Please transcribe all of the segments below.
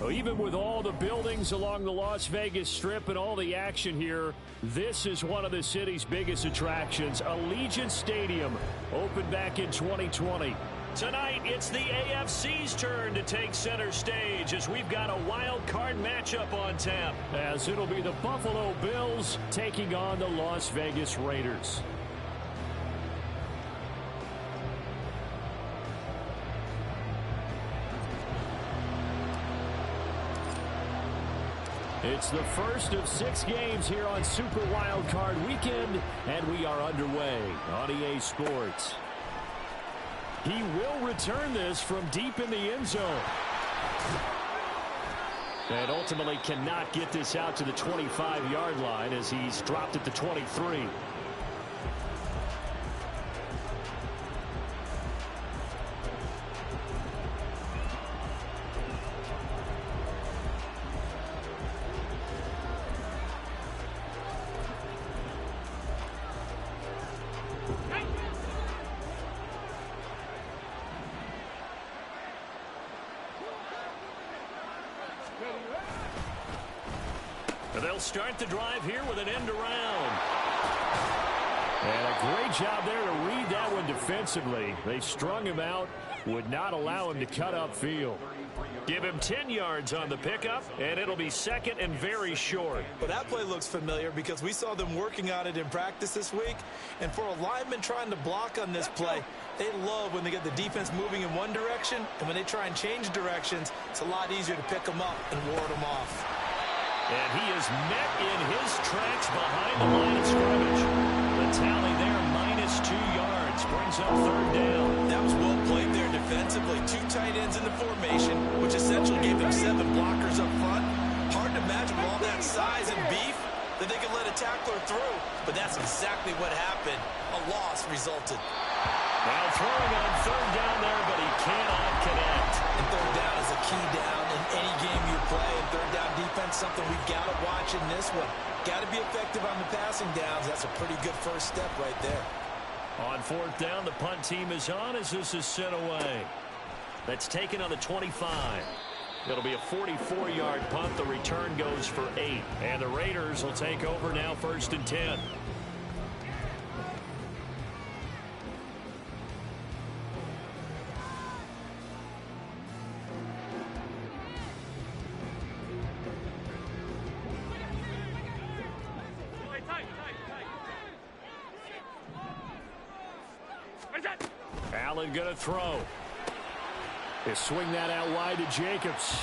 Well, even with all the buildings along the Las Vegas Strip and all the action here, this is one of the city's biggest attractions. Allegiant Stadium opened back in 2020. Tonight, it's the AFC's turn to take center stage as we've got a wild card matchup on tap. As it'll be the Buffalo Bills taking on the Las Vegas Raiders. It's the first of 6 games here on Super Wild Card Weekend, and we are underway on EA Sports. He will return this from deep in the end zone. And ultimately cannot get this out to the 25-yard line as he's dropped at the 23. They'll start the drive here with an end around. And a great job there to read that one defensively. They strung him out, would not allow him to cut upfield. Give him 10 yards on the pickup, and it'll be second and very short. Well, that play looks familiar because we saw them working on it in practice this week. And for a lineman trying to block on this play, they love when they get the defense moving in one direction, and when they try and change directions, it's a lot easier to pick them up and ward them off. And he is met in his tracks behind the line of scrimmage. The tally there, -2 yards, brings up third down. That was well played there defensively. 2 tight ends in the formation, which essentially gave them 7 blockers up front. Hard to imagine with all that size and beef that they could let a tackler through. But that's exactly what happened. A loss resulted. Now throwing on third down there, but he cannot connect. And third down is a key down in any game you play. And third down defense, something we've got to watch in this one. Got to be effective on the passing downs. That's a pretty good first step right there. On fourth down, the punt team is on as this is sent away. That's taken on the 25. It'll be a 44-yard punt. The return goes for 8. And the Raiders will take over now, 1st and 10. Allen going to throw. They swing that out wide to Jacobs.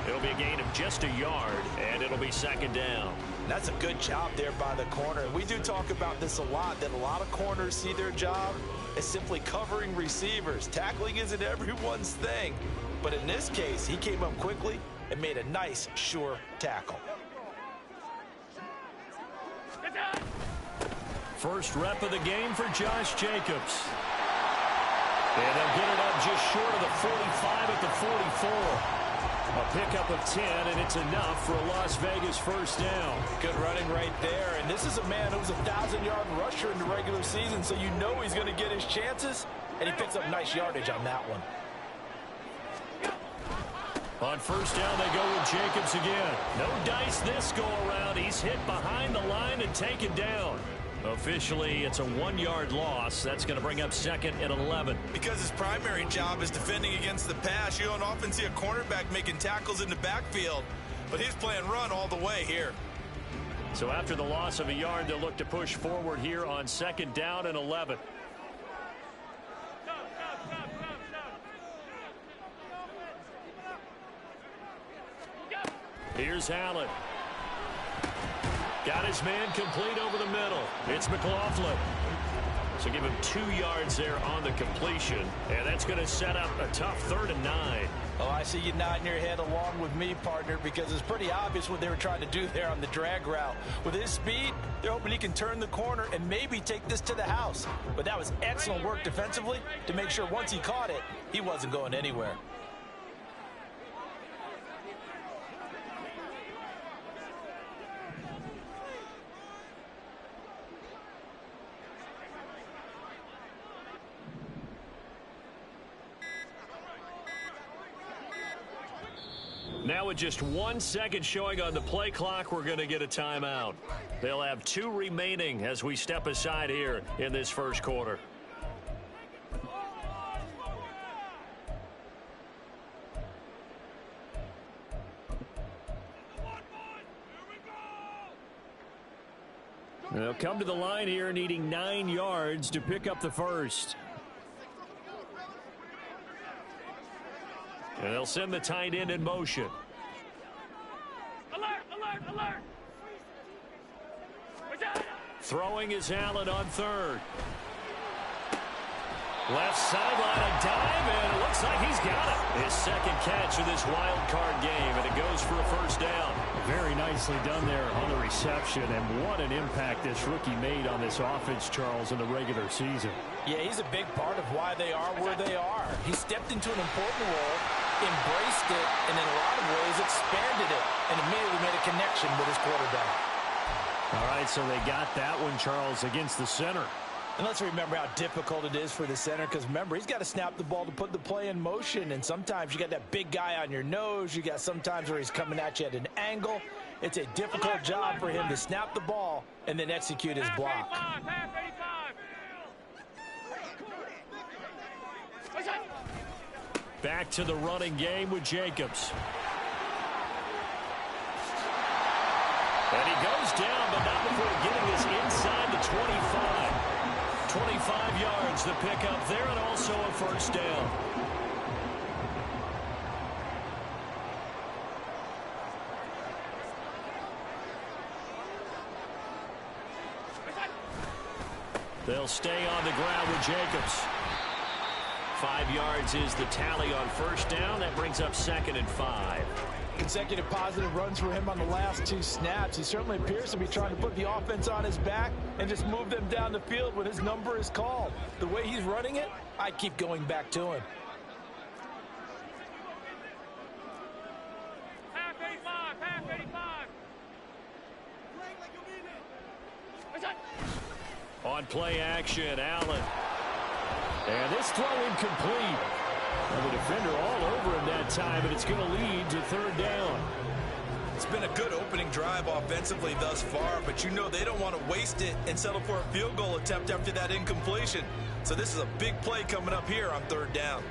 It'll be a gain of just a yard, and it'll be second down. That's a good job there by the corner. We do talk about this a lot, that a lot of corners see their job as simply covering receivers. Tackling isn't everyone's thing. But in this case, he came up quickly and made a nice, sure tackle. First rep of the game for Josh Jacobs. And they'll get it up just short of the 45 at the 44. A pickup of 10, and it's enough for a Las Vegas first down. Good running right there. And this is a man who's a 1,000-yard rusher in the regular season, so you know he's going to get his chances. And he picks up nice yardage on that one. On first down, they go with Jacobs again. No dice this go-around. He's hit behind the line and taken down. Officially, it's a 1-yard loss. That's going to bring up second and 11. Because his primary job is defending against the pass, you don't often see a cornerback making tackles in the backfield. But he's playing run all the way here. So after the loss of a yard, they'll look to push forward here on second down and 11. Here's Allen. Got his man complete over the middle. It's McLaughlin. So give him 2 yards there on the completion. And that's going to set up a tough 3rd and 9. Oh, I see you nodding your head along with me, partner, because it's pretty obvious what they were trying to do there on the drag route. With his speed, they're hoping he can turn the corner and maybe take this to the house. But that was excellent work defensively to make sure once he caught it, he wasn't going anywhere. Now with just 1 second showing on the play clock, we're going to get a timeout. They'll have 2 remaining as we step aside here in this first quarter. They'll come to the line here needing 9 yards to pick up the first. And they'll send the tight end in motion. Alert, alert, alert. Throwing is Allen on third. Left sideline, a dive, and it looks like he's got it. His second catch of this wild card game, and it goes for a first down. Very nicely done there on the reception, and what an impact this rookie made on this offense, Charles, in the regular season. Yeah, he's a big part of why they are where they are. He stepped into an important role, embraced it, and in a lot of ways expanded it, and immediately made a connection with his quarterback. All right, so they got that one, Charles, against the center. And let's remember how difficult it is for the center, because remember, he's got to snap the ball to put the play in motion, and sometimes you got that big guy on your nose. You got sometimes where he's coming at you at an angle. It's a difficult job for him to snap the ball and then execute his block. Back to the running game with Jacobs. And he goes down, but not before getting this inside the 25. 25 yards to pick up there, and also a first down. They'll stay on the ground with Jacobs. 5 yards is the tally on first down. That brings up 2nd and 5. Consecutive positive runs for him on the last 2 snaps. He certainly appears to be trying to put the offense on his back and just move them down the field when his number is called. The way he's running it, I keep going back to him. Half 85, half 85. On play action, Allen. And this throw incomplete. And the defender all over him that time, and it's going to lead to 3rd down. It's been a good opening drive offensively thus far, but you know they don't want to waste it and settle for a field goal attempt after that incompletion. So this is a big play coming up here on 3rd down.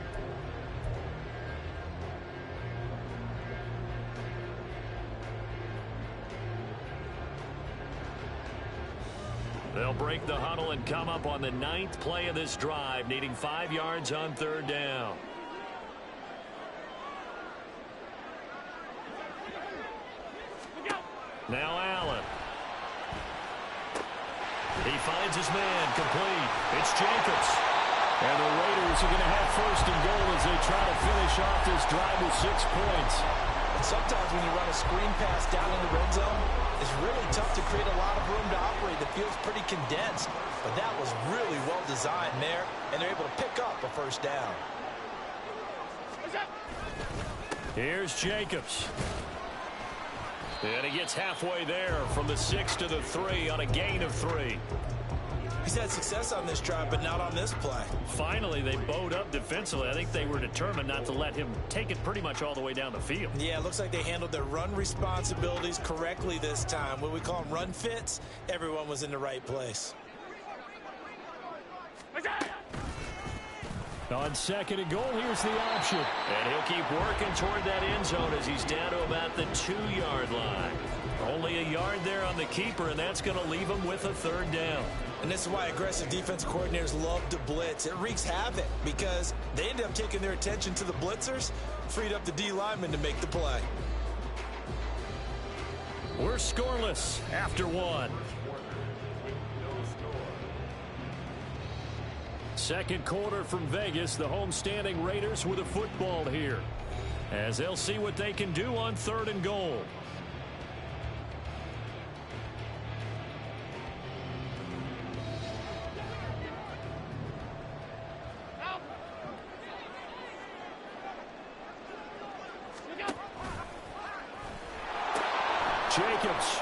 They'll break the huddle and come up on the 9th play of this drive, needing 5 yards on 3rd down. Now Allen. He finds his man, complete. It's Jacobs. And the Raiders are going to have 1st and goal as they try to finish off this drive with 6 points. And sometimes when you run a screen pass down in the red zone, it's really tough to create a lot of room to operate. The field's pretty condensed. But that was really well designed there, and they're able to pick up a 1st down. Here's Jacobs. And he gets halfway there from the 6 to the 3 on a gain of 3. He's had success on this drive, but not on this play. Finally, they bowed up defensively. I think they were determined not to let him take it pretty much all the way down the field. Yeah, it looks like they handled their run responsibilities correctly this time. What we call them run fits, everyone was in the right place. On 2nd and goal, here's the option. And he'll keep working toward that end zone as he's down to about the 2-yard line. Only a yard there on the keeper, and that's going to leave him with a 3rd down. And this is why aggressive defense coordinators love to blitz. It wreaks havoc because they end up taking their attention to the blitzers, freed up the D lineman to make the play. We're scoreless after 1. 2nd quarter from Vegas, the homestanding Raiders with a football here, as they'll see what they can do on 3rd and goal. Jacobs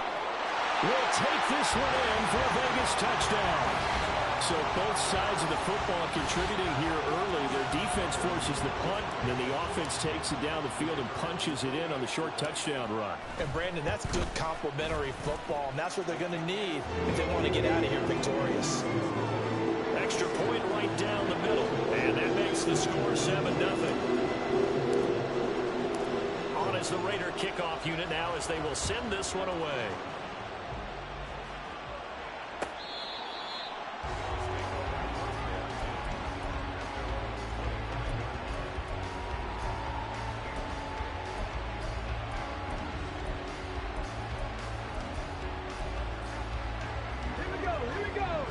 will take this one in for a Vegas touchdown. So both sides of the football contributing here early. Their defense forces the punt, and then the offense takes it down the field and punches it in on the short touchdown run. And, Brandon, that's good complementary football, and that's what they're going to need if they want to get out of here victorious. Extra point right down the middle, and that makes the score 7-0. On as the Raider kickoff unit now as they will send this one away.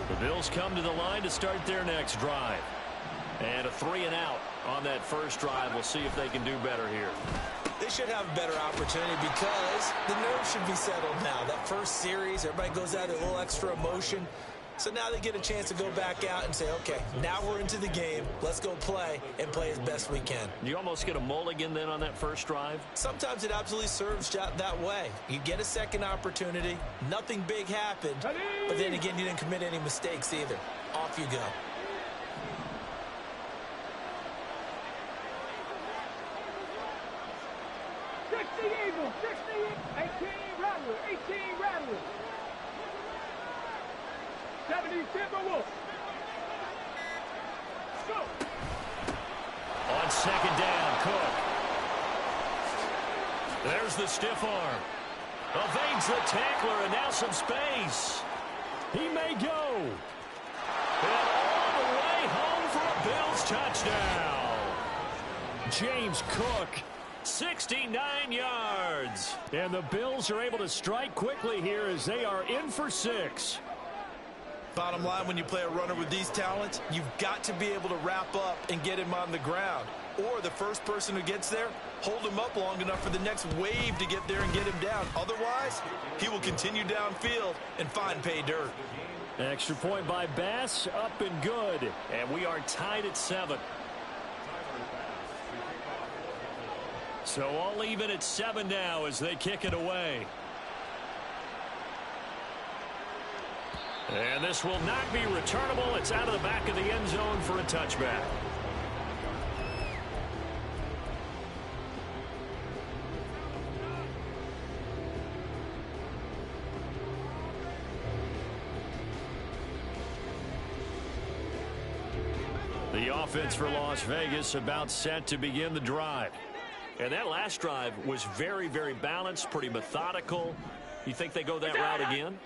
The Bills come to the line to start their next drive. And a 3-and-out on that first drive. We'll see if they can do better here. They should have a better opportunity because the nerves should be settled now. That first series, everybody goes out with a little extra emotion. So now they get a chance to go back out and say, okay, now we're into the game. Let's go play and play as best we can. You almost get a mulligan then on that first drive? Sometimes it absolutely serves that way. You get a second opportunity. Nothing big happened. But then again, you didn't commit any mistakes either. Off you go. Eagles, 18 Rattler, 18 Rattler. 70 Timberwolves. Go. On second down, Cook. There's the stiff arm. Evades the tackler, and now some space. He may go. And all the way home for a Bills touchdown. James Cook. 69 yards. And the Bills are able to strike quickly here as they are in for 6. Bottom line, when you play a runner with these talents, you've got to be able to wrap up and get him on the ground. Or the first person who gets there, hold him up long enough for the next wave to get there and get him down. Otherwise, he will continue downfield and find pay dirt. Extra point by Bass, up and good. And we are tied at 7. So all even at 7 now as they kick it away. And this will not be returnable. It's out of the back of the end zone for a touchback. The offense for Las Vegas about set to begin the drive. And that last drive was very, very balanced, pretty methodical. You think they go that route again?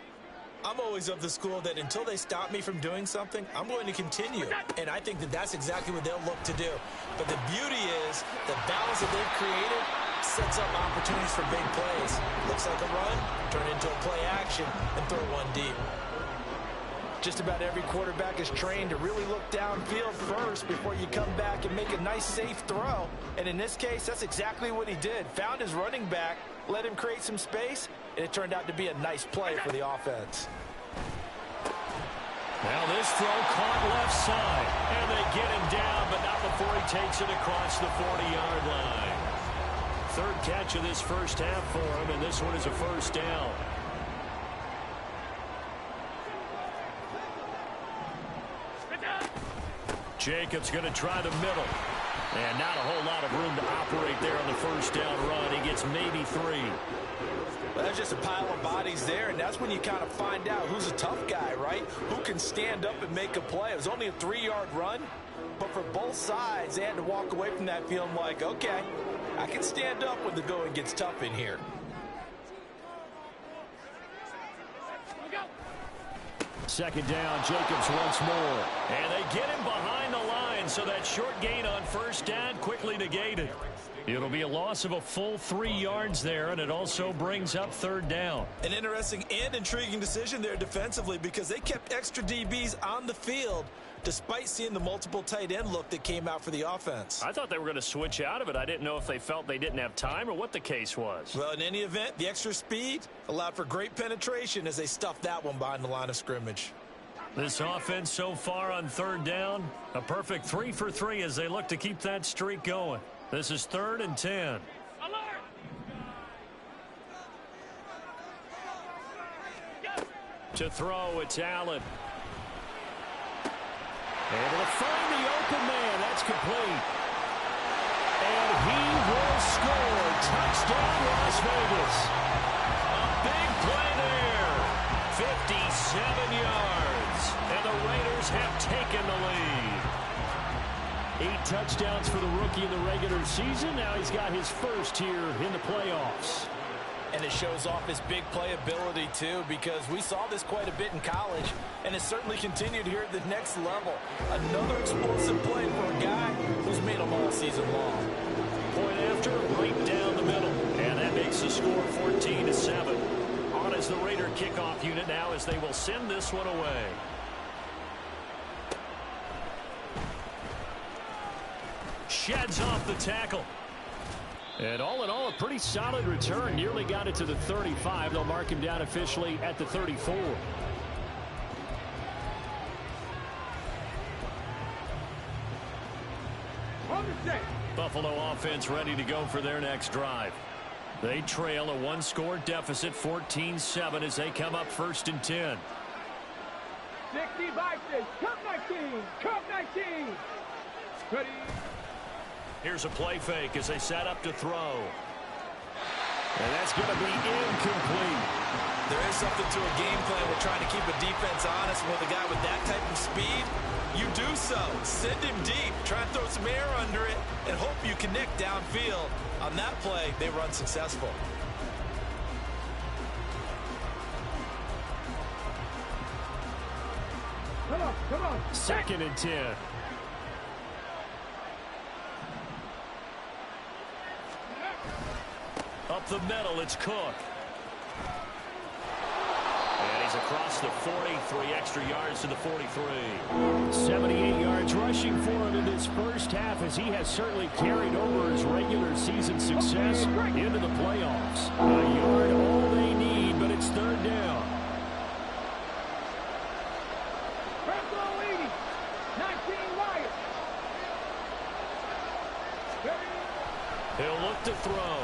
I'm always of the school that until they stop me from doing something, I'm going to continue. And I think that that's exactly what they'll look to do. But the beauty is the balance that they've created sets up opportunities for big plays. Looks like a run, turn it into a play action, and throw one deep. Just about every quarterback is trained to really look downfield first before you come back and make a nice, safe throw. And in this case, that's exactly what he did. Found his running back, let him create some space, and it turned out to be a nice play for the offense. Now this throw caught left side. And they get him down, but not before he takes it across the 40-yard line. Third catch of this first half for him, and this one is a first down. Jacobs going to try the middle. And not a whole lot of room to operate there on the first down run. He gets maybe 3. Well, there's just a pile of bodies there, and that's when you kind of find out who's a tough guy, right? Who can stand up and make a play. It was only a 3-yard run, but for both sides, they had to walk away from that feeling like, okay, I can stand up when the going gets tough in here. Second down, Jacobs once more. And they get him behind the line, so that short gain on first down quickly negated. It'll be a loss of a full 3 yards there, and it also brings up third down. An interesting and intriguing decision there defensively because they kept extra DBs on the field despite seeing the multiple tight end look that came out for the offense. I thought they were going to switch out of it. I didn't know if they felt they didn't have time or what the case was. Well, in any event, the extra speed allowed for great penetration as they stuffed that one behind the line of scrimmage. This offense so far on third down, a perfect 3 for 3 as they look to keep that streak going. This is 3rd and 10. Alert! To throw, it's Allen. Able to find the open man. That's complete. And he will score. Touchdown, Las Vegas. A big play there. 57 yards. And the Raiders have taken the lead. 8 touchdowns for the rookie in the regular season. Now he's got his first here in the playoffs. And it shows off his big playability, too, because we saw this quite a bit in college, and it certainly continued here at the next level. Another explosive play for a guy who's made them all season long. Point after, right down the middle. And that makes the score 14-7. On as the Raider kickoff unit now as they will send this one away. Sheds off the tackle. And all in all, a pretty solid return. Nearly got it to the 35. They'll mark him down officially at the 34. Buffalo offense ready to go for their next drive. They trail a one-score deficit, 14-7, as they come up 1st and 10. 60 boxes. Cup 19. Cup 19. Ready. Here's a play fake as they set up to throw. And that's going to be incomplete. There is something to a game plan with trying to keep a defense honest with a guy with that type of speed. You do so. Send him deep. Try and throw some air under it and hope you connect downfield. On that play, they were unsuccessful. Come on, come on. 2nd and 10. Up the middle, it's Cook. And he's across the 40, 3 extra yards to the 43. 78 yards rushing for him in this first half, as he has certainly carried over his regular season success into the playoffs. A yard all they need, but it's 3rd down. Purple 80. 19 Wyatt. He'll look to throw.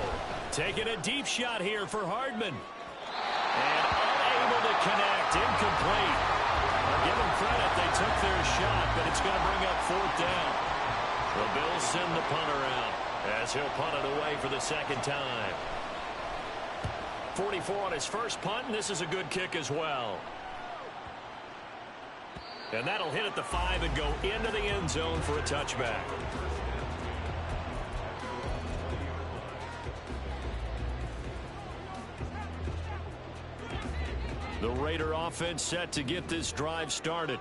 Taking a deep shot here for Hardman. And unable to connect. Incomplete. I'll give them credit. They took their shot, but it's going to bring up 4th down. The Bills send the punter out as he'll punt it away for the 2nd time. 44 on his first punt, and this is a good kick as well. And that'll hit at the 5 and go into the end zone for a touchback. The Raider offense set to get this drive started.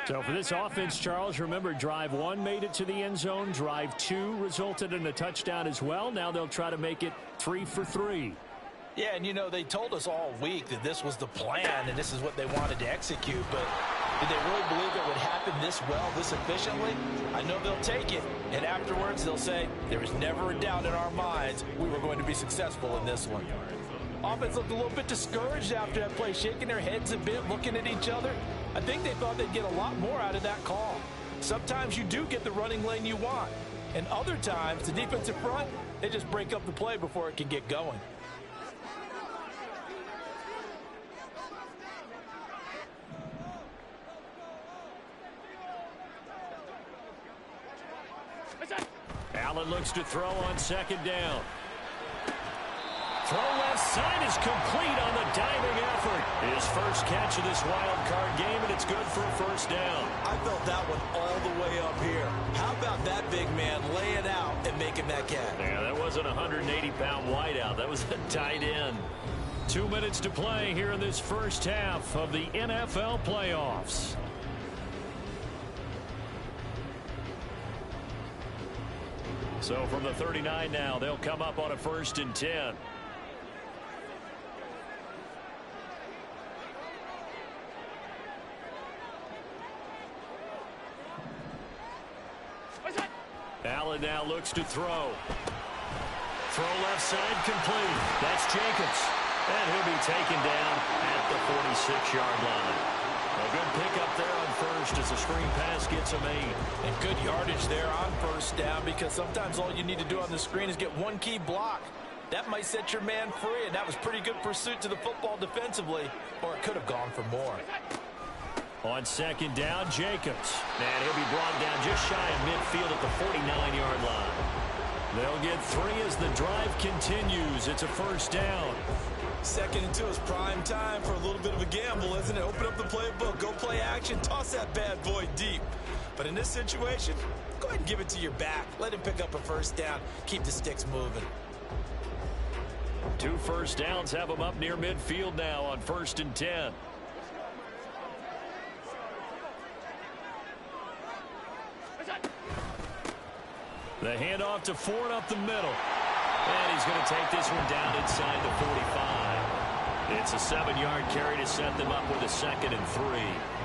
So for this offense, Charles, remember drive 1 made it to the end zone. Drive 2 resulted in a touchdown as well. Now they'll try to make it 3 for 3. Yeah, and you know, they told us all week that this was the plan and this is what they wanted to execute, but did they really believe it would happen this well, this efficiently? I know they'll take it, and afterwards they'll say, there was never a doubt in our minds we were going to be successful in this one. Offense looked a little bit discouraged after that play, shaking their heads a bit, looking at each other. I think they thought they'd get a lot more out of that call. Sometimes you do get the running lane you want, and other times the defensive front, they just break up the play before it can get going. Allen looks to throw on 2nd down. Throw left side is complete on the diving effort. His first catch of this wild card game, and it's good for a 1st down. I felt that one all the way up here. How about that big man laying out and making that catch? Yeah, that wasn't a 180-pound wideout. That was a tight end. 2 minutes to play here in this first half of the NFL playoffs. So from the 39 now, they'll come up on a 1st and 10. Allen now looks to throw. Throw left side complete. That's Jacobs. And he'll be taken down at the 46-yard line. A good pickup there on 1st as the screen pass gets him 8. And good yardage there on 1st down, because sometimes all you need to do on the screen is get one key block. That might set your man free, and that was pretty good pursuit to the football defensively, or it could have gone for more. On second down, Jacobs. And he'll be brought down just shy of midfield at the 49-yard line. They'll get 3 as the drive continues. It's a first down. 2nd and 2 is prime time for a little bit of a gamble, isn't it? Open up the playbook, go play action, toss that bad boy deep. But in this situation, go ahead and give it to your back. Let him pick up a first down. Keep the sticks moving. 2 first downs have them up near midfield now on 1st and 10. The handoff to Ford up the middle. And he's going to take this one down inside the 45. It's a 7-yard carry to set them up with a 2nd and 3.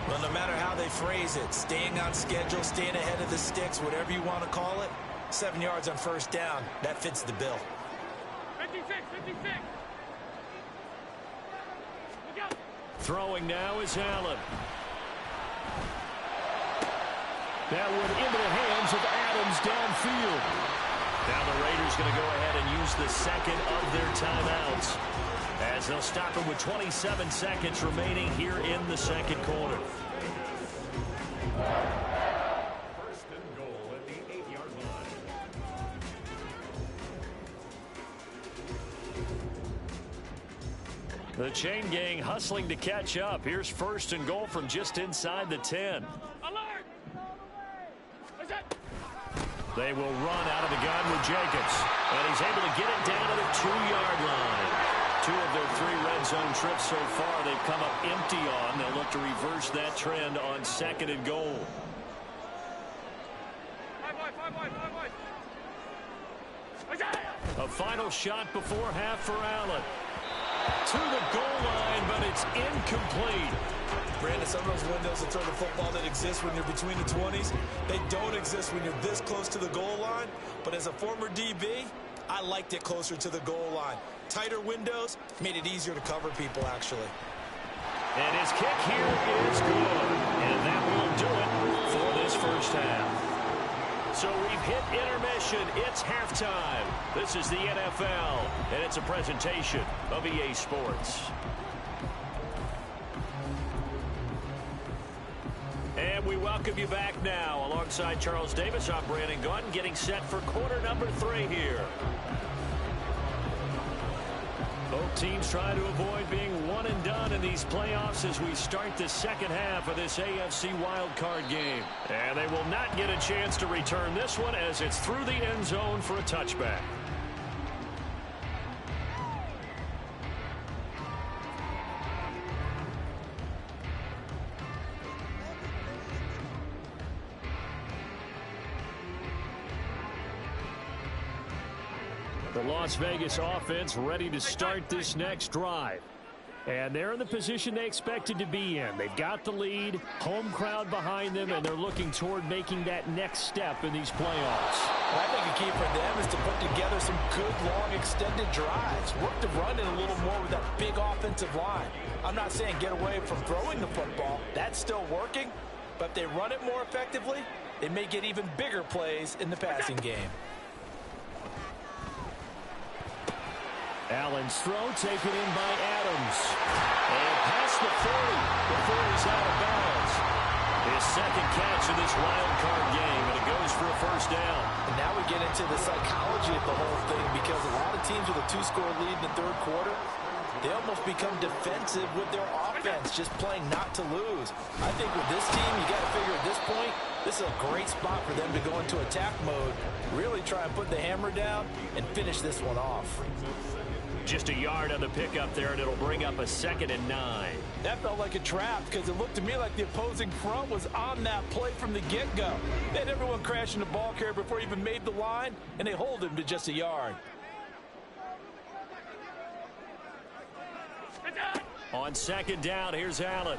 Well, no matter how they phrase it, staying on schedule, staying ahead of the sticks, whatever you want to call it, 7 yards on first down, that fits the bill. 56, 56. Look out. Throwing now is Allen. That one into the hands of Adams downfield. Now the Raiders going to go ahead and use the 2nd of their timeouts, as they'll stop him with 27 seconds remaining here in the 2nd quarter. First and goal at the 8-yard line. The chain gang hustling to catch up. Here's 1st and goal from just inside the 10. Alert. They will run out of the gun with Jacobs. And he's able to get it down to the 2-yard line. 2 of their 3 red zone trips so far they've come up empty on. They'll look to reverse that trend on 2nd and goal. 5 wide. A final shot before half for Allen. To the goal line, but it's incomplete. Brandon, some of those windows to throw the football that exist when you're between the 20s, they don't exist when you're this close to the goal line. But as a former DB, I liked it closer to the goal line. Tighter windows made it easier to cover people, actually. And his kick here is good. And that will do it for this first half. So we've hit intermission. It's halftime. This is the NFL, and it's a presentation of EA Sports. And we welcome you back now. Alongside Charles Davis, I'm Brandon Gunn, getting set for quarter number 3 here. Both teams trying to avoid being one and done in these playoffs as we start the 2nd half of this AFC wildcard game. And they will not get a chance to return this one as it's through the end zone for a touchback. The Las Vegas offense ready to start this next drive. And they're in the position they expected to be in. They've got the lead, home crowd behind them, and they're looking toward making that next step in these playoffs. And I think a key for them is to put together some good, long, extended drives. Work the run in a little more with that big offensive line. I'm not saying get away from throwing the football. That's still working. But if they run it more effectively, they may get even bigger plays in the passing game. Allen's throw taken in by Adams. And past the 40 before he's out of bounds. His 2nd catch in this wild card game, and it goes for a first down. And now we get into the psychology of the whole thing, because a lot of teams with a 2-score lead in the 3rd quarter, they almost become defensive with their offense, just playing not to lose. I think with this team, you got to figure at this point, this is a great spot for them to go into attack mode, really try and put the hammer down and finish this one off. Just a yard on the pickup there, and it'll bring up a 2nd and 9. That felt like a trap, because it looked to me like the opposing front was on that play from the get-go. They had everyone crashing the ball carrier before he even made the line, and they hold him to just a yard. On 2nd down, here's Allen.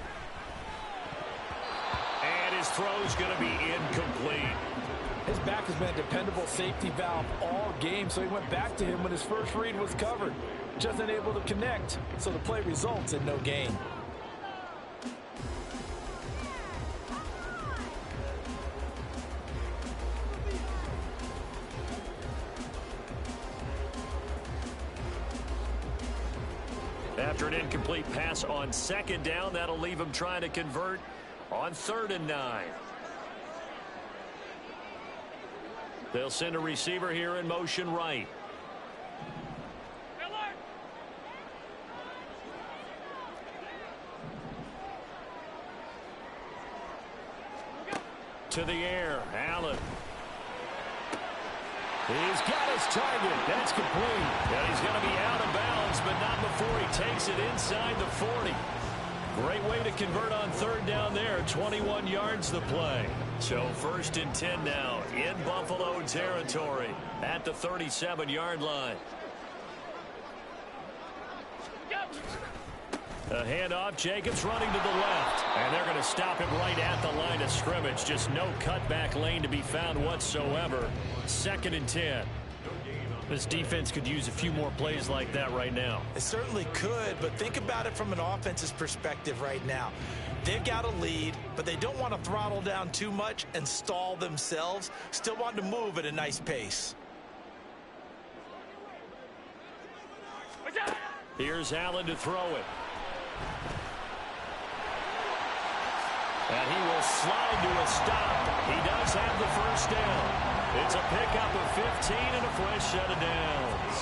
And his throw's going to be incomplete. His back has been a dependable safety valve all game, so he went back to him when his first read was covered. Just unable to connect, so the play results in no gain. After an incomplete pass on 2nd down, that'll leave him trying to convert on 3rd and 9. They'll send a receiver here in motion right. To the air, Allen. He's got his target. That's complete. And he's going to be out of bounds, but not before he takes it inside the 40. Great way to convert on 3rd down there. 21 yards the play. So 1st and 10 now in Buffalo territory at the 37-yard line. A handoff, Jacobs running to the left. And they're going to stop him right at the line of scrimmage. Just no cutback lane to be found whatsoever. 2nd and 10. This defense could use a few more plays like that right now. It certainly could, but think about it from an offense's perspective right now. They've got a lead, but they don't want to throttle down too much and stall themselves. Still want to move at a nice pace. Here's Allen to throw it. And he will slide to a stop. He does have the 1st down. It's a pickup of 15 and a fresh set of downs.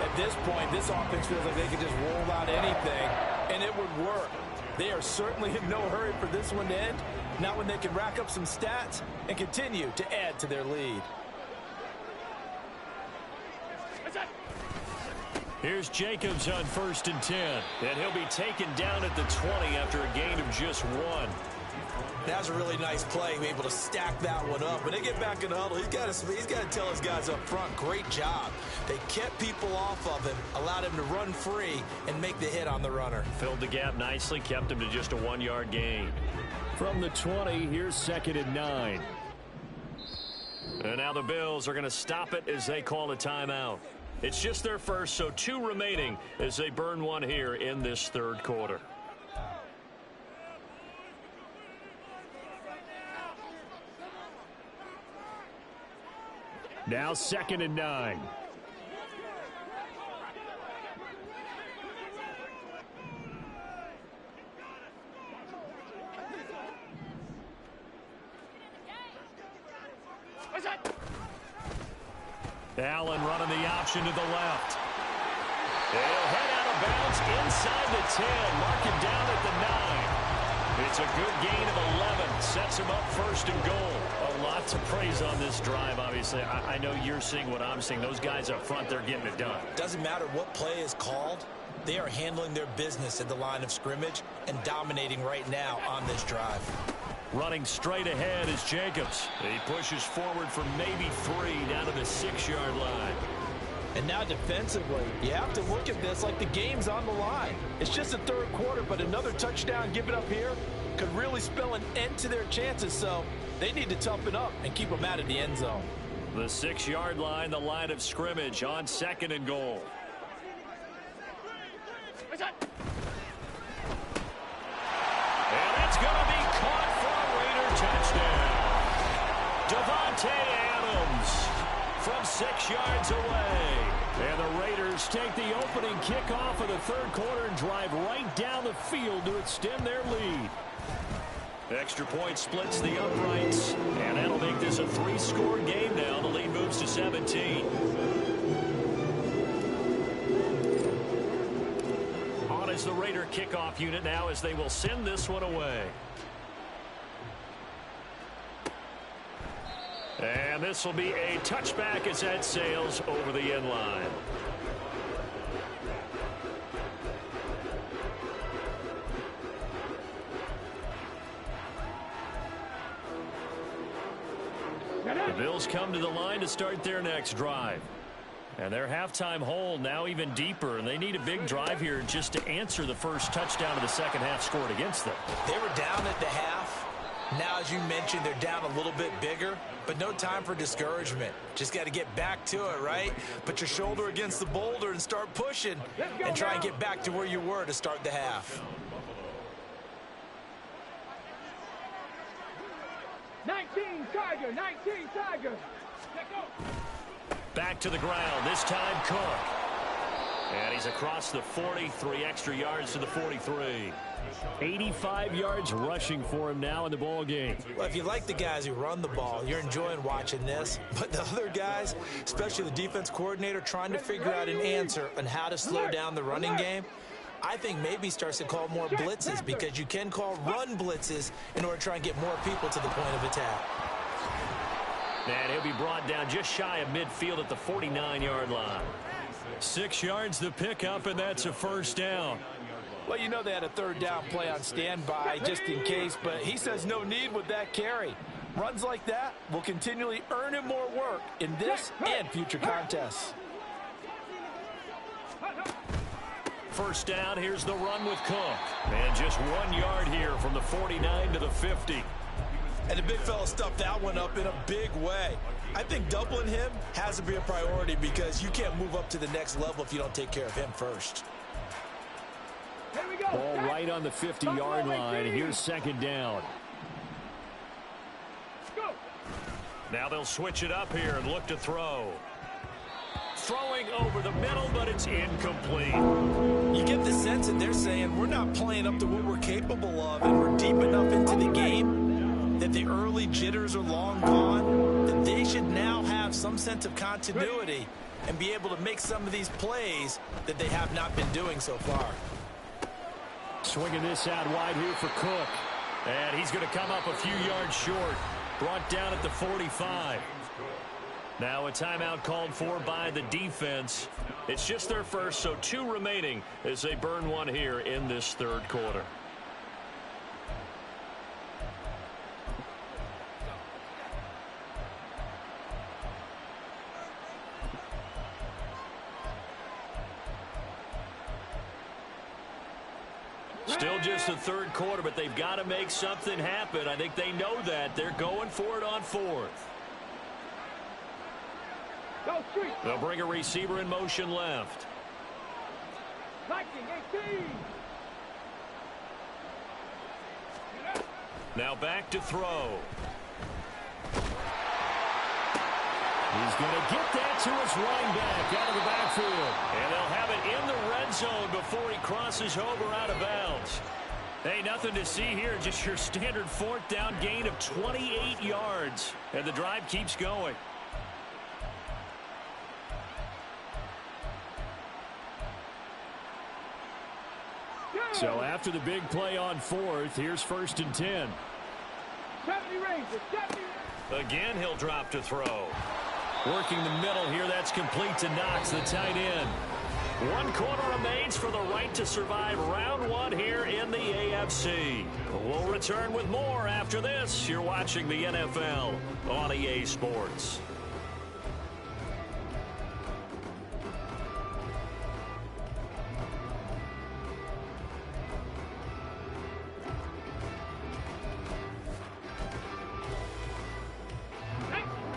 At this point, this offense feels like they could just roll out anything, and it would work. They are certainly in no hurry for this one to end, not when they can rack up some stats and continue to add to their lead. Here's Jacobs on 1st and 10. And he'll be taken down at the 20 after a gain of just 1. That's a really nice play, being able to stack that one up. When they get back in the huddle, he's got to tell his guys up front, great job. They kept people off of him, allowed him to run free and make the hit on the runner. Filled the gap nicely, kept him to just a 1-yard gain. From the 20, here's 2nd and 9. And now the Bills are going to stop it as they call a timeout. It's just their first, so 2 remaining as they burn one here in this 3rd quarter. Now 2nd and 9. Allen running the option to the left. He'll head out of bounds inside the 10. Mark him down at the 9. It's a good gain of 11. Sets him up 1st and goal. A lot to praise on this drive, obviously. I know you're seeing what I'm seeing. Those guys up front, they're getting it done. Doesn't matter what play is called. They are handling their business at the line of scrimmage and dominating right now on this drive. Running straight ahead is Jacobs. He pushes forward for maybe 3 down to the 6-yard line. And now defensively, you have to look at this like the game's on the line. It's just the 3rd quarter, but another touchdown given up here could really spell an end to their chances, so they need to toughen up and keep them out of the end zone. The 6-yard line, the line of scrimmage on 2nd and goal. And it's going to be caught for a Raider touchdown. Devontae Adams from 6 yards away. And the Raiders take the opening kickoff of the 3rd quarter and drive right down the field to extend their lead. Extra point splits the uprights, and that'll make this a 3-score game now. The lead moves to 17. On is the Raider kickoff unit now as they will send this one away. And this will be a touchback as that sails over the end line. The Bills come to the line to start their next drive. And their halftime hole now even deeper, and they need a big drive here just to answer the first touchdown of the second half scored against them. They were down at the half. Now, as you mentioned, they're down a little bit bigger, but no time for discouragement. Just got to get back to it, right? Put your shoulder against the boulder and start pushing and try and get back to where you were to start the half. 19 Tiger, 19 Tiger. Back to the ground, this time Cook. And he's across the 40, 3 extra yards to the 43. 85 yards rushing for him now in the ball game. Well, if you like the guys who run the ball, you're enjoying watching this. But the other guys, especially the defense coordinator, trying to figure out an answer on how to slow down the running game, I think maybe starts to call more blitzes, because you can call run blitzes in order to try and get more people to the point of attack. And he'll be brought down just shy of midfield at the 49-yard line. 6 yards the pickup, and that's a first down. Well, you know they had a third down play on standby just in case, but he says no need with that carry. Runs like that will continually earn him more work in this and future contests. First down, here's the run with Cook. And just 1 yard here from the 49 to the 50. And the big fella stuffed that one up in a big way. I think doubling him has to be a priority, because you can't move up to the next level if you don't take care of him first. Ball right on the 50-yard line. Here's second down. Now they'll switch it up here and look to throw. Throwing over the middle, but it's incomplete. You get the sense that they're saying we're not playing up to what we're capable of, and we're deep enough into the game that the early jitters are long gone, that they should now have some sense of continuity and be able to make some of these plays that they have not been doing so far. Swinging this out wide here for Cook. And he's going to come up a few yards short. Brought down at the 45. Now a timeout called for by the defense. It's just their first, so 2 remaining as they burn one here in this third quarter. Still just the third quarter, but they've got to make something happen. I think they know that. They're going for it on fourth. They'll bring a receiver in motion left. Now back to throw. He's going to get that to his running back out of the backfield. And they'll have it in the red zone before he crosses over out of bounds. Hey, nothing to see here. Just your standard fourth down gain of 28 yards. And the drive keeps going. So after the big play on fourth, here's first and 10. Again, he'll drop to throw. Working the middle here, that's complete to Knox, the tight end. 1 quarter remains for the right to survive round 1 here in the AFC. We'll return with more after this. You're watching the NFL on EA Sports.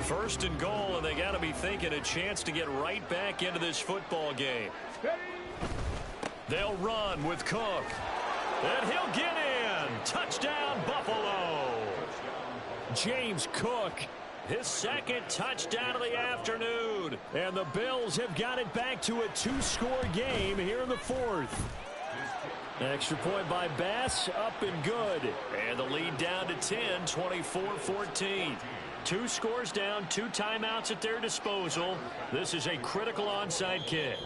First and goal, and they got to be thinking a chance to get right back into this football game. They'll run with Cook. And he'll get in. Touchdown, Buffalo. James Cook, his second touchdown of the afternoon. And the Bills have got it back to a 2-score game here in the fourth. Extra point by Bass, up and good. And the lead down to 10, 24-14. 2 scores down, 2 timeouts at their disposal. This is a critical onside kick.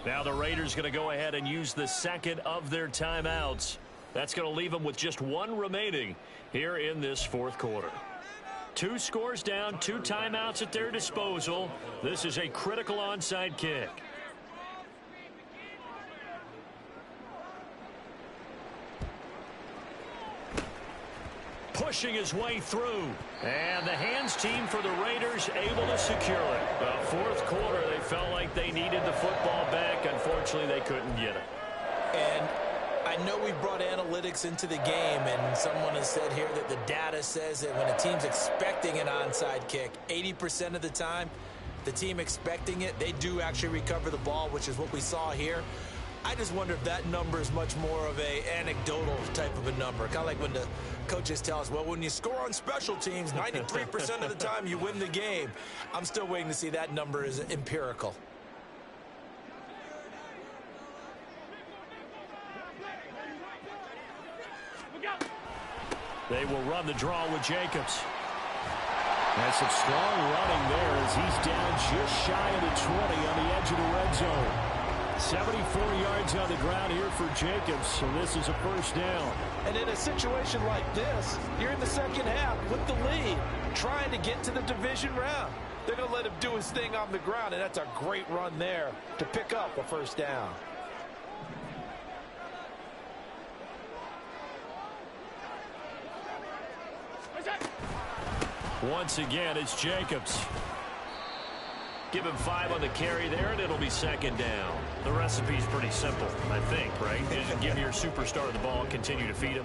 Now the Raiders going to go ahead and use the second of their timeouts. That's going to leave them with just 1 remaining here in this fourth quarter. 2 scores down, 2 timeouts at their disposal. This is a critical onside kick. Pushing his way through. And the hands team for the Raiders able to secure it. The fourth quarter, they felt like they needed the football back. Unfortunately, they couldn't get it. And I know we brought analytics into the game, and someone has said here that the data says that when a team's expecting an onside kick, 80% of the time, the team expecting it, they do actually recover the ball, which is what we saw here. I just wonder if that number is much more of a anecdotal type of a number. Kind of like when the coaches tell us, well, when you score on special teams, 93% of the time you win the game. I'm still waiting to see that number is empirical. They will run the draw with Jacobs. That's some strong running there as he's down just shy of the 20 on the edge of the red zone. 74 yards on the ground here for Jacobs, so this is a first down. And in a situation like this, you're in the second half with the lead, trying to get to the division round. They're going to let him do his thing on the ground, and that's a great run there to pick up a first down. Once again, it's Jacobs. Give him 5 on the carry there, and it'll be second down. The recipe's pretty simple, I think, right? Just give your superstar the ball, continue to feed him.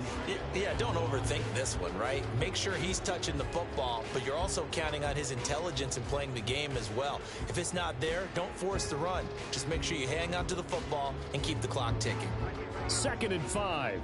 Yeah, don't overthink this one, right? Make sure he's touching the football, but you're also counting on his intelligence in playing the game as well. If it's not there, don't force the run. Just make sure you hang on to the football and keep the clock ticking. 2nd and 5.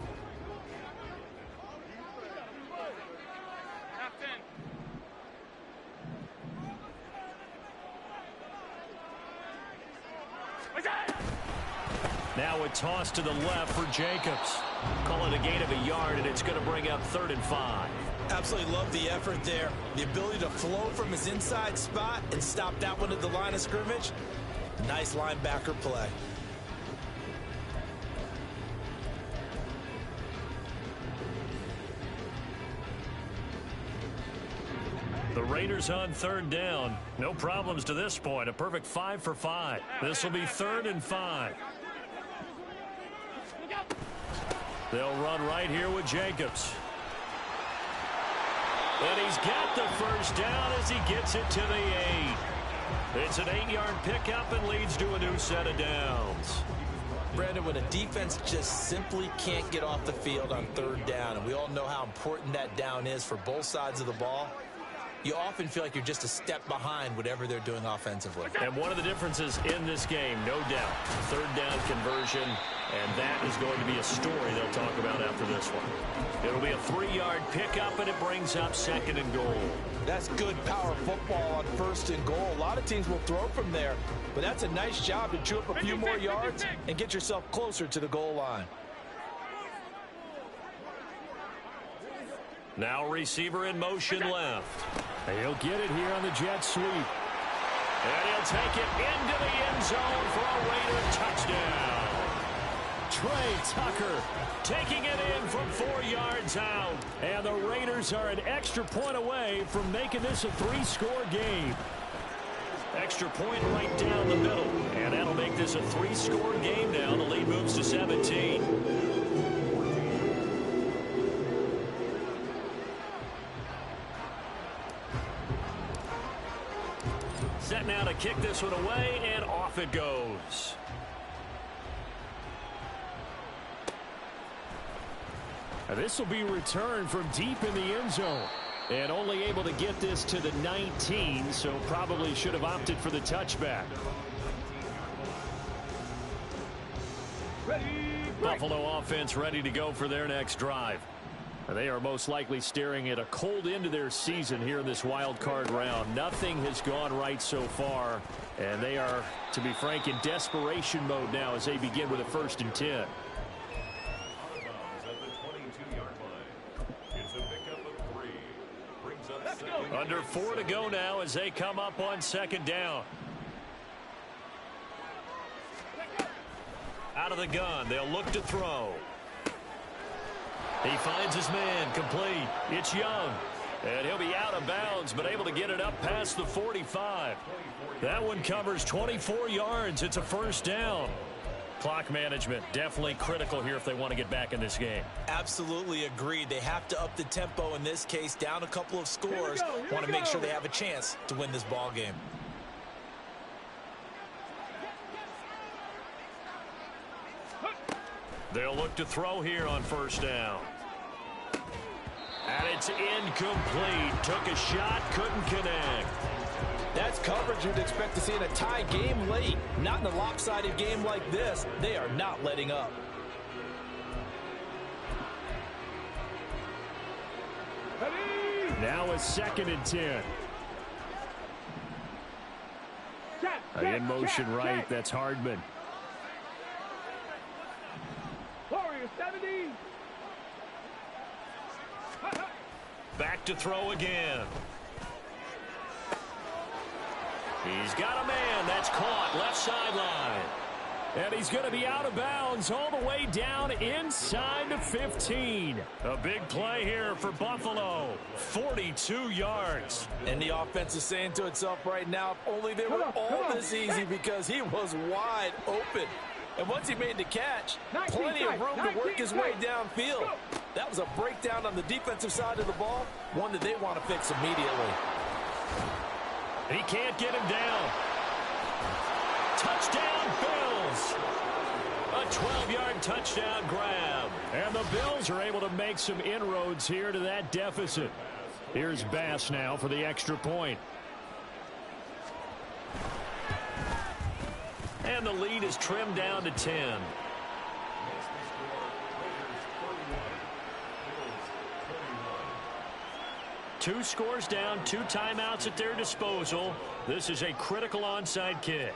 Now a toss to the left for Jacobs. Call it a gain of a yard, and it's going to bring up 3rd and 5. Absolutely love the effort there. The ability to flow from his inside spot and stop that one at the line of scrimmage. Nice linebacker play. The Raiders on 3rd down. No problems to this point. A perfect 5 for 5. This will be 3rd and 5. They'll run right here with Jacobs. And he's got the first down as he gets it to the 8. It's an 8-yard pickup and leads to a new set of downs. Brandon, when a defense just simply can't get off the field on 3rd down, and we all know how important that down is for both sides of the ball, you often feel like you're just a step behind whatever they're doing offensively. And one of the differences in this game, no doubt, 3rd down conversion, and that is going to be a story they'll talk about after this one. It'll be a 3-yard pickup, and it brings up 2nd and goal. That's good power football on 1st and goal. A lot of teams will throw from there, but that's a nice job to chew up a few more yards and get yourself closer to the goal line. Now receiver in motion left. He'll get it here on the jet sweep. And he'll take it into the end zone for a Raider touchdown. Trey Tucker taking it in from 4 yards out. And the Raiders are an extra point away from making this a 3-score game. Extra point right down the middle. And that'll make this a 3-score game now. The lead moves to 17. Set now to kick this one away, and off it goes. And this will be returned from deep in the end zone. And only able to get this to the 19, so probably should have opted for the touchback. Buffalo offense ready to go for their next drive. And they are most likely staring at a cold end to their season here in this wild card round. Nothing has gone right so far, and they are, to be frank, in desperation mode now as they begin with a 1st and 10. Under 4 to go now as they come up on 2nd down. Out of the gun, they'll look to throw. He finds his man, complete. It's Young. And he'll be out of bounds, but able to get it up past the 45. That one covers 24 yards. It's a 1st down. Clock management definitely critical here if they want to get back in this game. Absolutely agreed. They have to up the tempo in this case, down a couple of scores. Want to make sure they have a chance to win this ball game. They'll look to throw here on 1st down. And it's incomplete. Took a shot, couldn't connect. That's coverage you'd expect to see in a tie game late. Not in a lopsided game like this. They are not letting up. Now a 2nd and 10. In motion right, that's Hardman. Warrior 70. Back to throw again. He's got a man. That's caught. Left sideline. And he's going to be out of bounds all the way down inside the 15. A big play here for Buffalo. 42 yards. And the offense is saying to itself right now, if only they were all this easy, because he was wide open. And once he made the catch, plenty of room to work his way downfield. That was a breakdown on the defensive side of the ball, one that they want to fix immediately. He can't get him down. Touchdown, Bills. A 12-yard touchdown grab. And the Bills are able to make some inroads here to that deficit. Here's Bass now for the extra point. And the lead is trimmed down to 10. Two scores down, 2 timeouts at their disposal. This is a critical onside kick.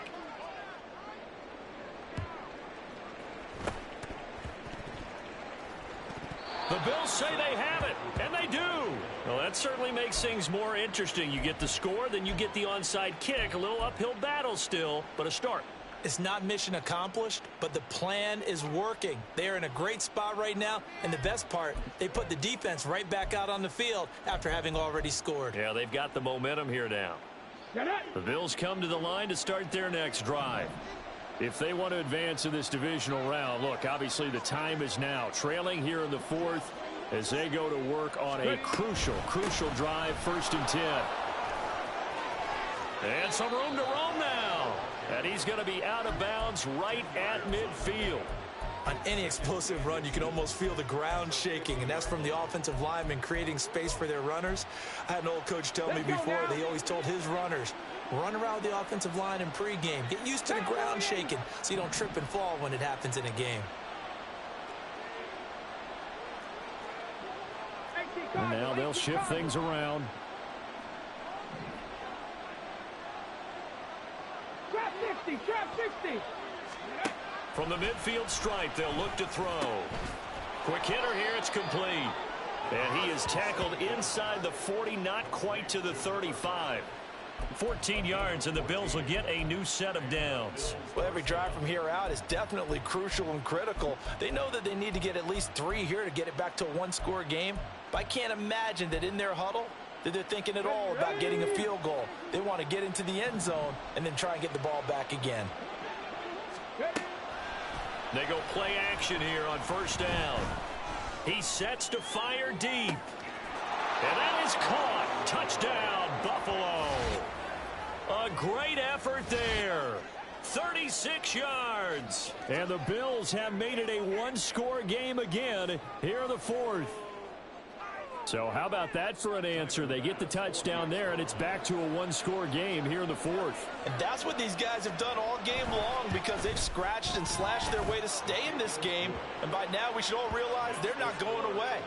The Bills say they have it, and they do. Well, that certainly makes things more interesting. You get the score, then you get the onside kick. A little uphill battle still, but a start. It's not mission accomplished, but the plan is working. They are in a great spot right now, and the best part, they put the defense right back out on the field after having already scored. Yeah, they've got the momentum here now. The Bills come to the line to start their next drive. If they want to advance in this divisional round, look, obviously the time is now. Trailing here in the 4th as they go to work on a crucial drive, 1st and 10. And some room to roam now. And he's going to be out of bounds right at midfield. On any explosive run, you can almost feel the ground shaking, and that's from the offensive linemen creating space for their runners. I had an old coach tell me before that he always told his runners, run around the offensive line in pregame. Get used to the ground shaking so you don't trip and fall when it happens in a game. And now they'll shift things around. Trap 60. From the midfield stripe, they'll look to throw. Quick hitter here, it's complete. And he is tackled inside the 40, not quite to the 35. 14 yards, and the Bills will get a new set of downs. Well, every drive from here out is definitely crucial and critical. They know that they need to get at least 3 here to get it back to a 1-score game. But I can't imagine that in their huddle that they're thinking at all about getting a field goal. They want to get into the end zone and then try and get the ball back again. They go play action here on 1st down. He sets to fire deep. And that is caught. Touchdown, Buffalo. A great effort there. 36 yards. And the Bills have made it a 1-score game again here in the 4th. So how about that for an answer? They get the touchdown there, and it's back to a 1-score game here in the 4th. And that's what these guys have done all game long, because they've scratched and slashed their way to stay in this game. And by now, we should all realize they're not going away.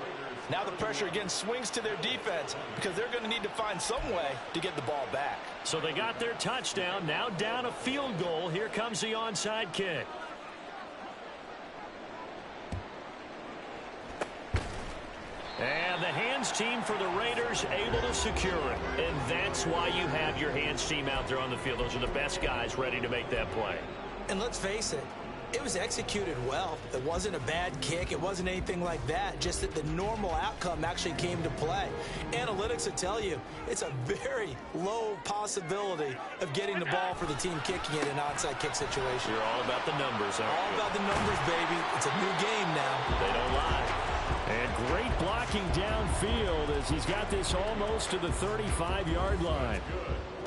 Now the pressure again swings to their defense, because they're going to need to find some way to get the ball back. So they got their touchdown, now down a field goal. Here comes the onside kick. And the hands team for the Raiders able to secure it. And that's why you have your hands team out there on the field. Those are the best guys ready to make that play. And let's face it, it was executed well. It wasn't a bad kick. It wasn't anything like that. Just that the normal outcome actually came to play. Analytics will tell you it's a very low possibility of getting the ball for the team kicking it in an onside kick situation. You're all about the numbers, aren't you? All about the numbers, baby. It's a new game now. They don't lie. And great blocking downfield as he's got this almost to the 35-yard line.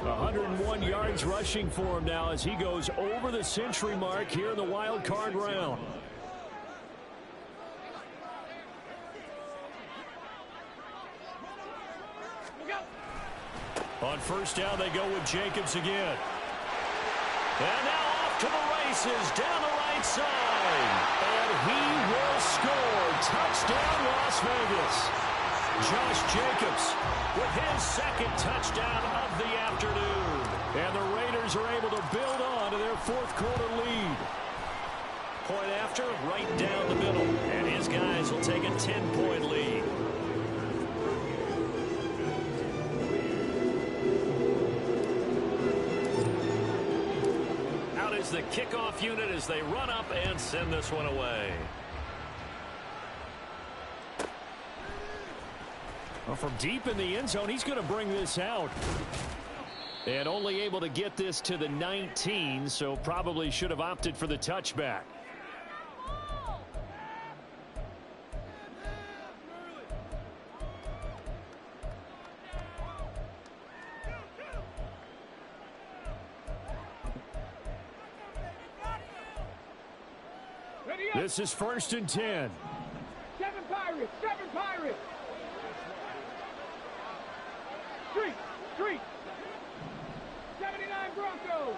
101 yards rushing for him now as he goes over the century mark here in the wild card round. On 1st down, they go with Jacobs again. And now off to the races down the right side. And he will score. Touchdown, Las Vegas. Josh Jacobs with his 2nd touchdown of the afternoon. And the Raiders are able to build on to their 4th quarter lead. Point after, right down the middle. And his guys will take a 10-point lead. is the kickoff unit as they run up and send this one away. Well, from deep in the end zone, he's going to bring this out. And only able to get this to the 19, so probably should have opted for the touchback. This is 1st and 10. 7 Pirates, 7 Pirates. Street. 79 Broncos.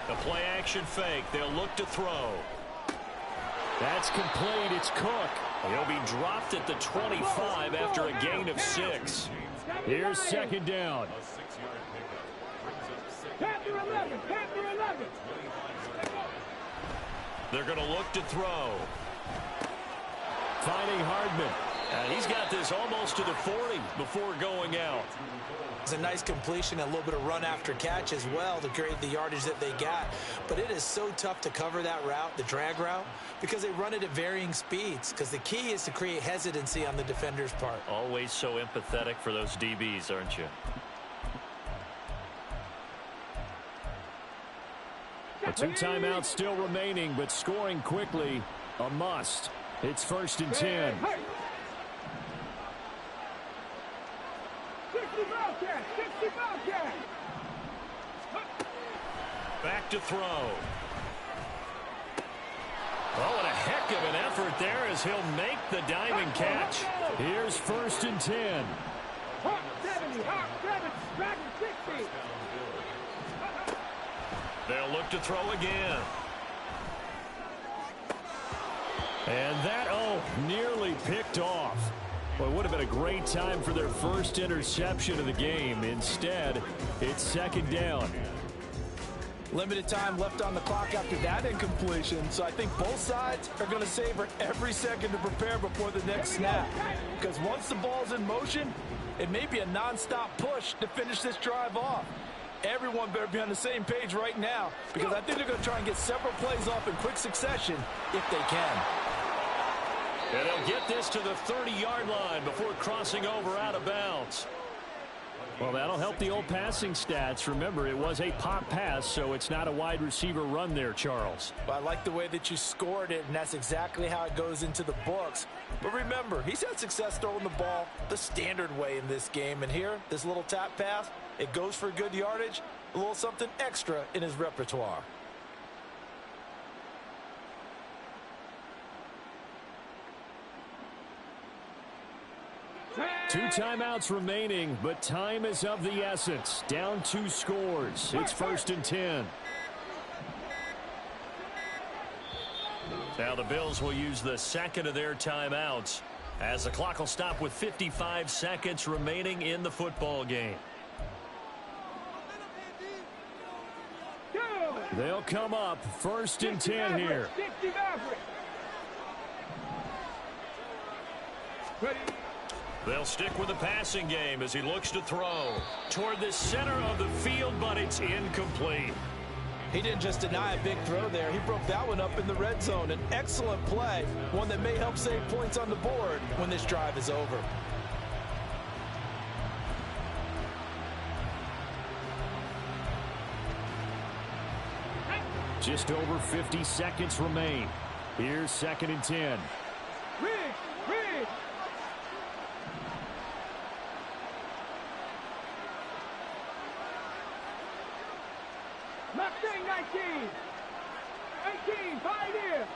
The play action fake. They'll look to throw. That's complete. It's Cook. He'll be dropped at the 25 after a gain of 6. Here's 2nd down. Panther 11, Panther 11. They're going to look to throw. Finding Hardman. And he's got this almost to the 40 before going out. It's a nice completion, a little bit of run after catch as well to create the yardage that they got. But it is so tough to cover that route, the drag route, because they run it at varying speeds. Because the key is to create hesitancy on the defender's part. Always so empathetic for those DBs, aren't you? The 2 timeouts still remaining, but scoring quickly, a must. It's 1st and 10. 60 Bobcats. Back to throw. Oh, and a heck of an effort there as he'll make the diving catch. Here's 1st and 10. Hawk 70, Dragon 60. They'll look to throw again. And that, nearly picked off. Well, it would have been a great time for their first interception of the game. Instead, it's 2nd down. Limited time left on the clock after that incompletion, so I think both sides are going to savor every second to prepare before the next snap. Because once the ball's in motion, it may be a non-stop push to finish this drive off. Everyone better be on the same page right now, because I think they're going to try and get several plays off in quick succession if they can. And they'll get this to the 30-yard line before crossing over out of bounds. Well, that'll help the old passing stats. Remember, it was a pop pass, so it's not a wide receiver run there, Charles. Well, I like the way that you scored it, and that's exactly how it goes into the books. But remember, he's had success throwing the ball the standard way in this game. And here, this little tap pass, it goes for good yardage, a little something extra in his repertoire. Two timeouts remaining, but time is of the essence. Down 2 scores. It's 1st and 10. Now the Bills will use the second of their timeouts as the clock will stop with 55 seconds remaining in the football game. They'll come up 1st and 10 here. They'll stick with the passing game as he looks to throw toward the center of the field, but it's incomplete. He didn't just deny a big throw there. He broke that one up in the red zone. An excellent play, one that may help save points on the board when this drive is over. Just over 50 seconds remain. Here's 2nd and 10. Riggs. Mustang 19. 18, Pioneer.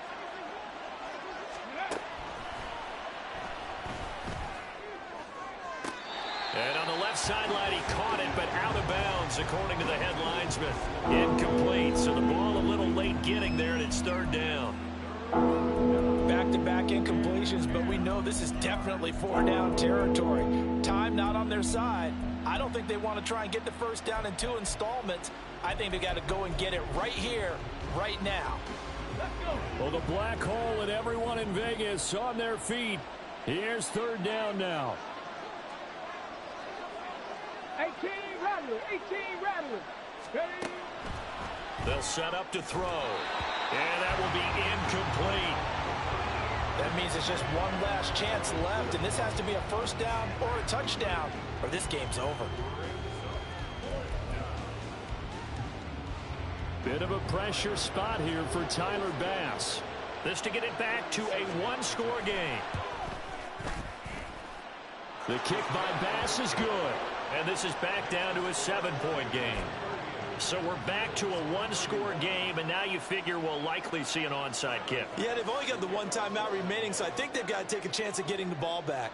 And on the left sideline, he caught it, but out of bounds, according to the head linesman. Incomplete, so the ball a little late getting there, and it's 3rd down. Back-to-back incompletions, but we know this is definitely 4-down territory. Time not on their side. I don't think they want to try and get the first down in 2 installments. I think they got to go and get it right here, right now. Well, the black hole and everyone in Vegas on their feet. Here's 3rd down now. 18, 18, Rattlers. Ready? They'll set up to throw. And that will be incomplete. That means it's just one last chance left, and this has to be a first down or a touchdown, or this game's over. Bit of a pressure spot here for Tyler Bass. This to get it back to a one-score game. The kick by Bass is good. And this is back down to a 7-point game. So we're back to a one-score game, and now you figure we'll likely see an onside kick. Yeah, they've only got the one timeout remaining, so I think they've got to take a chance at getting the ball back.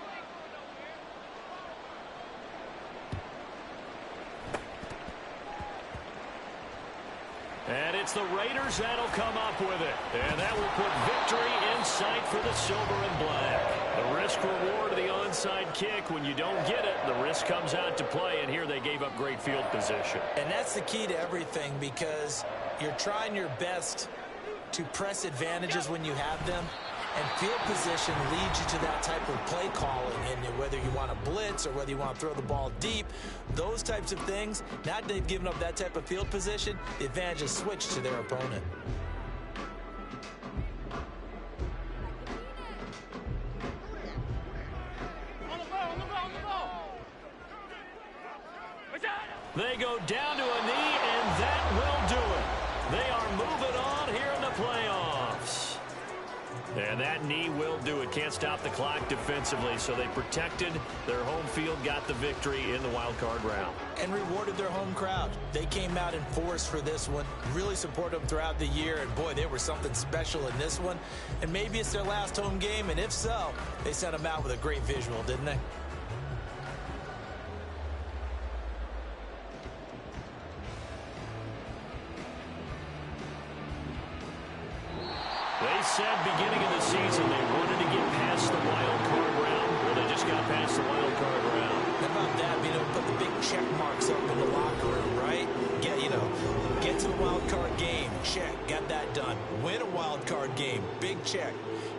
And it's the Raiders that'll come up with it. And that will put victory in sight for the silver and black. The risk reward of the onside kick, when you don't get it, the risk comes out to play. And here they gave up great field position. And that's the key to everything, because you're trying your best to press advantages when you have them. And field position leads you to that type of play calling. And whether you want to blitz or whether you want to throw the ball deep, those types of things, now that they've given up that type of field position, the advantage is switched to their opponent. They go down to a knee, and that will do it. They are moving on here in the playoffs. And that knee will do it. Can't stop the clock defensively, so they protected their home field, got the victory in the wild card round. And rewarded their home crowd. They came out in force for this one, really supported them throughout the year, and boy, they were something special in this one. And maybe it's their last home game, and if so, they sent them out with a great visual, didn't they? They said beginning of the season they